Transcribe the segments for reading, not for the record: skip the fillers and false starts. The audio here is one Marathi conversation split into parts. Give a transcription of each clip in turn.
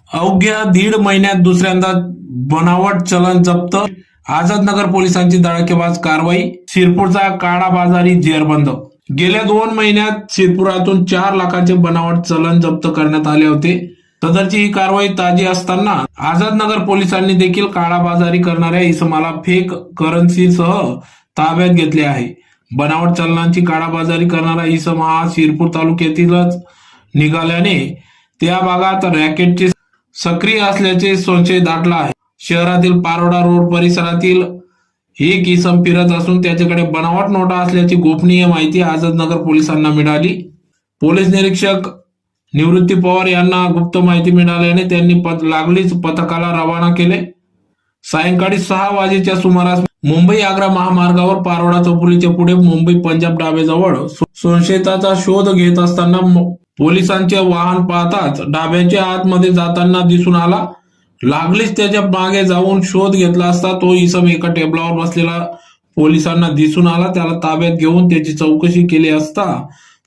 अवघ्या 1.5 महिन्यात दुसऱ्यांदा बनावट चलन जप्त, आझादनगर पोलिसांची धडाकेबाज कारवाई, शिरपूरचा काळा बाजारी जेरबंद। गेल्या 2 महिन्यात शिरपुरातून 4 लाखांचे बनावट चलन जप्त करण्यात आले होते। सदरची ही कारवाई ताजी असताना आझादनगर पोलिसांनी देखील काळा बाजारी करणाऱ्या इसमाला फेक करन्सीसह ताब्यात घेतले आहे। बनावट चलनांची काळाबाजारी करणारा इसम हा शिरपूर तालुक्यातीलच निघाल्याने त्या भागात रॅकेटचे सक्रिय असल्याचे संशय दाटला आहे। शहरातील पारोडा रोड परिसरातील एक इसम फिरत असून त्याच्याकडे बनावट नोटा असल्याची गोपनीय माहिती आझादनगर पोलिसांना मिळाली। पोलीस निरीक्षक निवृत्ती पवार यांना गुप्त माहिती मिळाल्याने त्यांनी लागलीच पथकाला रवाना केले। सायंकाळी 6 वाजेच्या सुमारास मुंबई आग्रा महामार्गावर पारोडा चौफुलीच्या पुढे मुंबई पंजाब ढाब्याजवळ संशयिताचा शोध घेत असताना पोलिसांचे वाहन पाहताच ढाब्याच्या आतमध्ये जाताना दिसून आला। लागलीच त्याच्या मागे जाऊन शोध घेतला असता तो इसम एका टेबलावर बसलेला पोलिसांना दिसून आला। त्याला ताब्यात घेऊन त्याची चौकशी केली असता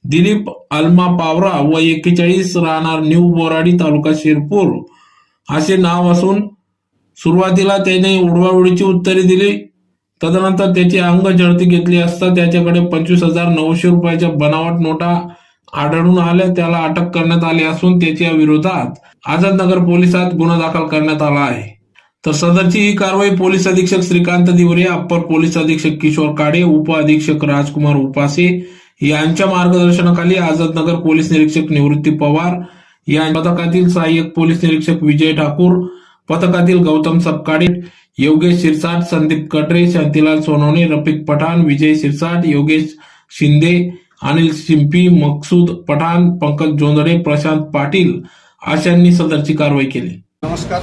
दिलीप अल्मा पावरा व 41 राहणार न्यू बोराडी तालुका शिरपूर असे नाव असून सुरुवातीला त्याने उडवाउडीची उत्तरे दिली। तदनंतर त्याची अंग झडती घेतली असता त्याच्याकडे 25,900 रुपयाच्या बनावट नोटा आढळून आल्या। त्याला अटक करण्यात आली असून त्याच्या विरोधात आझादनगर पोलिसात गुन्हा दाखल करण्यात आला आहे। तर सदरची ही कारवाई पोलीस अधीक्षक श्रीकांत दिवरे, अप्पर पोलीस अधीक्षक किशोर काडे, उप अधीक्षक राजकुमार उपासे यांच्या मार्गदर्शनाखाली आझादनगर पोलीस निरीक्षक निवृत्ती पवार या पथकातील सहाय्यक पोलीस निरीक्षक विजय ठाकूर, पथकातील गौतम सपकाळे, योगेश शिरसाट, संदीप कटरे, शांतीलाल सोनवणे, रफिक पठाण, विजय शिरसाट, योगेश शिंदे, अनिल शिंपी, मकसूद पठाण, पंकज जोंधळे, प्रशांत पाटील अशांनी सदरची कारवाई केली। नमस्कार,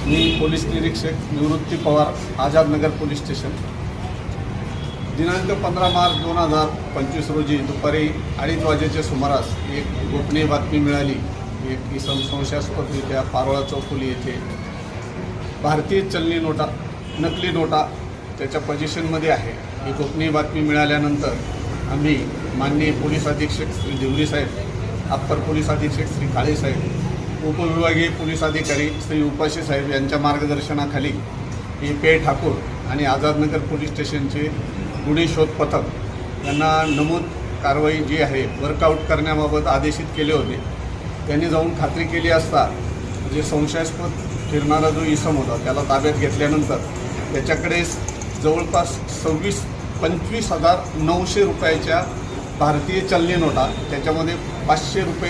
मी पोलीस निरीक्षक निवृत्ती पवार, आझादनगर पोलीस स्टेशन। दिनांक 15 मार्च 2025 रोजी दुपारी 2:30 वाजेच्या सुमारास एक गोपनीय बातमी मिळाली। एक इसम संशयास्पदरित्या पारोळा चौफुली येथे भारतीय चलनी नोटा, नकली नोटा त्याच्या पोझिशनमध्ये आहे। ही गोपनीय बातमी मिळाल्यानंतर आम्ही माननीय पोलीस अधीक्षक श्री दिवरे साहेब, अप्पर पोलीस अधीक्षक श्री काळे साहेब, उपविभागीय पोलीस अधिकारी श्री उपासे साहेब यांच्या मार्गदर्शनाखाली पी ठाकूर आणि आझादनगर पोलीस स्टेशनचे गुन्हे शोध पथक यांना नमूद कारवाई जी आहे वर्कआउट करण्याबाबत आदेशित केले होते। त्यांनी जाऊन खात्री केली असता जे संशयास्पद फिरणारा जो इसम होता त्याला ताब्यात घेतल्यानंतर त्याच्याकडे जवळपास 25,900 रुपयाच्या भारतीय चलनी नोटा, त्याच्यामध्ये 500 रुपये